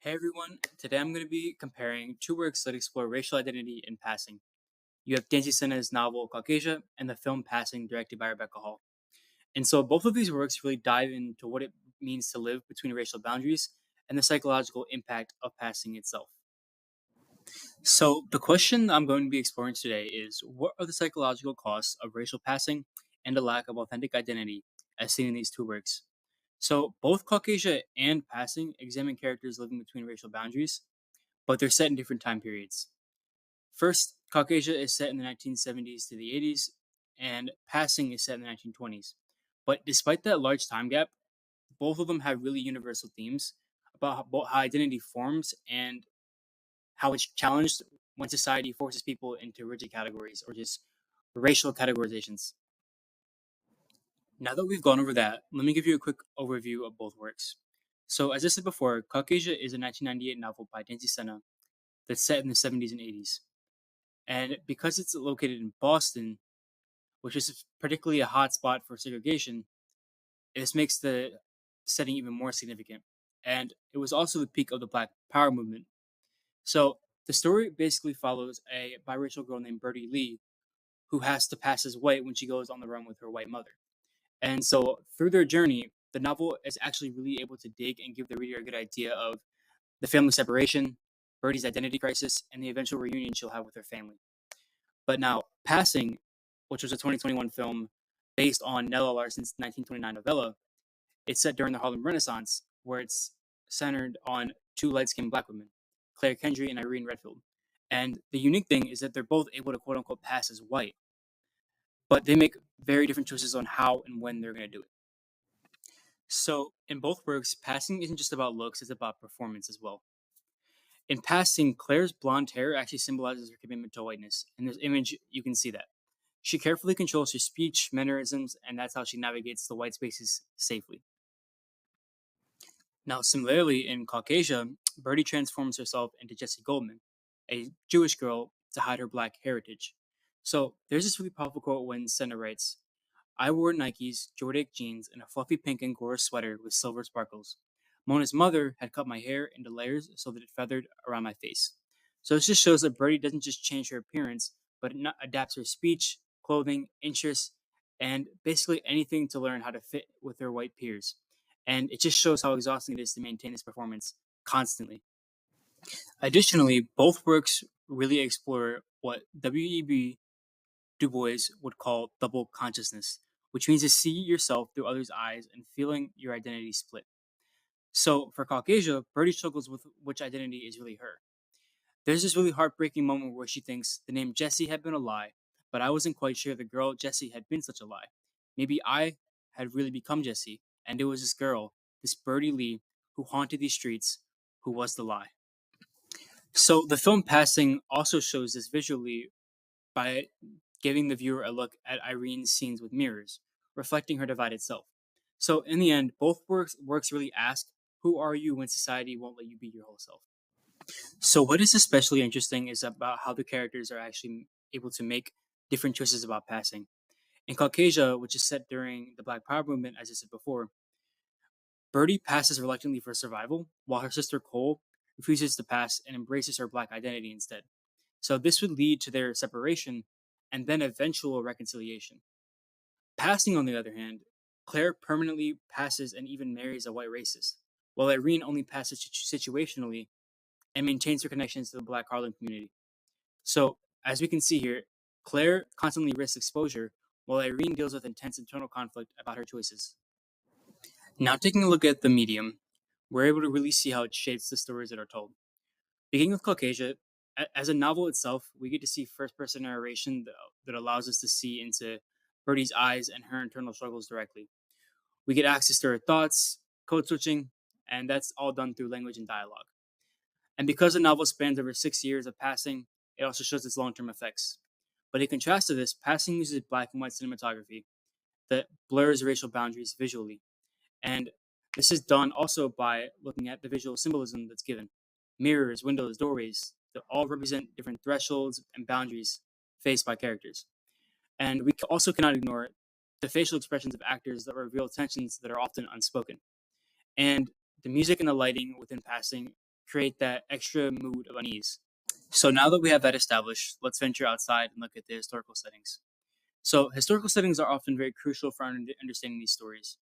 Hey everyone, today I'm going to be comparing two works that explore racial identity in passing. You have Danzy Senna's novel Caucasia and the film Passing, directed by Rebecca Hall. And so both of these works really dive into what it means to live between racial boundaries and the psychological impact of passing itself. So the question I'm going to be exploring today is what are the psychological costs of racial passing and the lack of authentic identity as seen in these two works? So both Caucasia and Passing examine characters living between racial boundaries, but they're set in different time periods. First, Caucasia is set in the 1970s to the 80s, and Passing is set in the 1920s. But despite that large time gap, both of them have really universal themes about how identity forms and how it's challenged when society forces people into rigid categories or just racial categorizations. Now that we've gone over that, let me give you a quick overview of both works. So, as I said before, Caucasia is a 1998 novel by Danzy Senna that's set in the 70s and 80s. And because it's located in Boston, which is particularly a hot spot for segregation, this makes the setting even more significant. And it was also the peak of the Black Power movement. So the story basically follows a biracial girl named Bertie Lee who has to pass as white when she goes on the run with her white mother. And so through their journey, the novel is actually really able to dig and give the reader a good idea of the family separation, Bertie's identity crisis, and the eventual reunion she'll have with her family. But now, Passing, which was a 2021 film based on Nella Larsen's 1929 novella, it's set during the Harlem Renaissance, where it's centered on two light skinned black women, Claire Kendry and Irene Redfield. And the unique thing is that they're both able to quote unquote pass as white, but they make very different choices on how and when they're going to do it. So, in both works, Passing isn't just about looks, it's about performance as well. In Passing, Claire's blonde hair actually symbolizes her commitment to whiteness. In this image, you can see that. She carefully controls her speech, mannerisms, and that's how she navigates the white spaces safely. Now, similarly, in Caucasia, Bertie transforms herself into Jessie Goldman, a Jewish girl, to hide her black heritage. So there's this really powerful quote when Senna writes, I wore Nikes, Jordan jeans, and a fluffy pink Angora sweater with silver sparkles. Mona's mother had cut my hair into layers so that it feathered around my face. So this just shows that Bertie doesn't just change her appearance, but it adapts her speech, clothing, interests, and basically anything to learn how to fit with her white peers. And it just shows how exhausting it is to maintain this performance constantly. Additionally, both works really explore what W.E.B. Du Bois would call double consciousness, which means to see yourself through others' eyes and feeling your identity split. So for Caucasia, Bertie struggles with which identity is really her. There's this really heartbreaking moment where she thinks the name Jessie had been a lie, but I wasn't quite sure the girl Jessie had been such a lie. Maybe I had really become Jessie, and it was this girl, this Bertie Lee, who haunted these streets, who was the lie. So the film Passing also shows this visually by giving the viewer a look at Irene's scenes with mirrors, reflecting her divided self. So in the end, both works really ask, who are you when society won't let you be your whole self? So what is especially interesting is about how the characters are actually able to make different choices about passing. In Caucasia, which is set during the Black Power movement, as I said before, Bertie passes reluctantly for survival, while her sister Cole refuses to pass and embraces her black identity instead. So this would lead to their separation and then eventual reconciliation. Passing, on the other hand, Claire permanently passes and even marries a white racist, while Irene only passes situationally and maintains her connections to the Black Harlem community. So, as we can see here, Claire constantly risks exposure, while Irene deals with intense internal conflict about her choices. Now, taking a look at the medium, we're able to really see how it shapes the stories that are told. Beginning with Caucasia, as a novel itself, we get to see first person narration that allows us to see into Bertie's eyes and her internal struggles directly. We get access to her thoughts, code switching, and that's all done through language and dialogue. And because the novel spans over 6 years of passing, it also shows its long term effects. But in contrast to this, passing uses black and white cinematography that blurs racial boundaries visually. And this is done also by looking at the visual symbolism that's given. Mirrors, windows, doorways, that all represent different thresholds and boundaries faced by characters. And we also cannot ignore the facial expressions of actors that reveal tensions that are often unspoken. And the music and the lighting within passing create that extra mood of unease. So now that we have that established, let's venture outside and look at the historical settings. So historical settings are often very crucial for understanding these stories.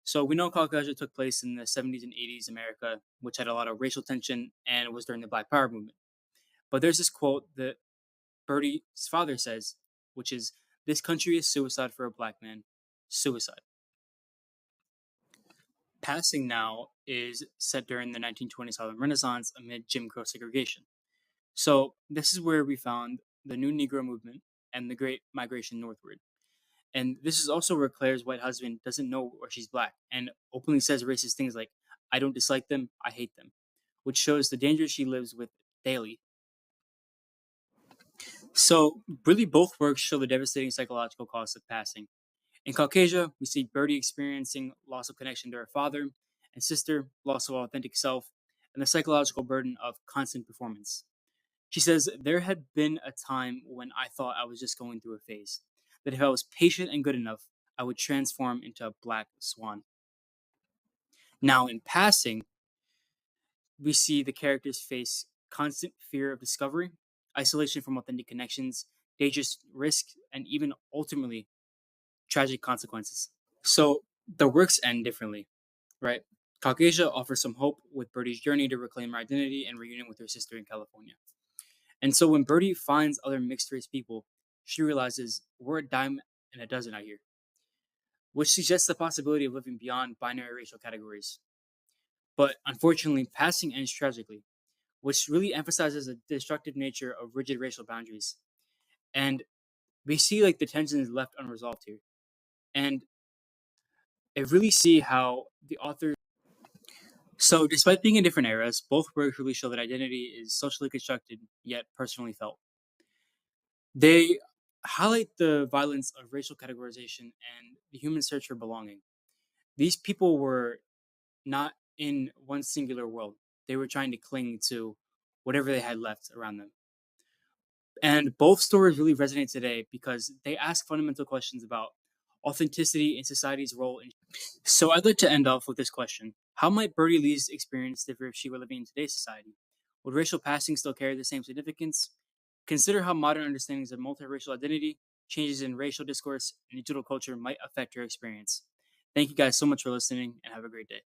So we know Caucasia took place in the 70s and 80s America, which had a lot of racial tension and was during the Black Power movement. But there's this quote that Bertie's father says, which is, "This country is suicide for a black man. Suicide." Passing now is set during the 1920s Harlem Renaissance amid Jim Crow segregation. So this is where we found the new Negro movement and the Great Migration northward. And this is also where Claire's white husband doesn't know or she's black and openly says racist things like, "I don't dislike them, I hate them," which shows the danger she lives with daily. So, really, both works show the devastating psychological cost of passing. In Caucasia, we see Birdie experiencing loss of connection to her father and sister, loss of authentic self, and the psychological burden of constant performance. She says, "There had been a time when I thought I was just going through a phase, that if I was patient and good enough, I would transform into a black swan." Now, in passing, we see the characters face constant fear of discovery, isolation from authentic connections, dangerous risk, and even ultimately tragic consequences. So the works end differently, right? Caucasia offers some hope with Birdie's journey to reclaim her identity and reunion with her sister in California. And so when Birdie finds other mixed race people, she realizes we're a dime and a dozen out here, which suggests the possibility of living beyond binary racial categories. But unfortunately, passing ends tragically, which really emphasizes the destructive nature of rigid racial boundaries. And we see like the tension is left unresolved here. And I really see how the author. So, despite being in different eras, both works really show that identity is socially constructed yet personally felt. They highlight the violence of racial categorization and the human search for belonging. These people were not in one singular world, they were trying to cling to whatever they had left around them. And both stories really resonate today because they ask fundamental questions about authenticity and society's role in. So I'd like to end off with this question. How might Bertie Lee's experience differ if she were living in today's society? Would racial passing still carry the same significance? Consider how modern understandings of multiracial identity, changes in racial discourse, and digital culture might affect your experience. Thank you guys so much for listening and have a great day.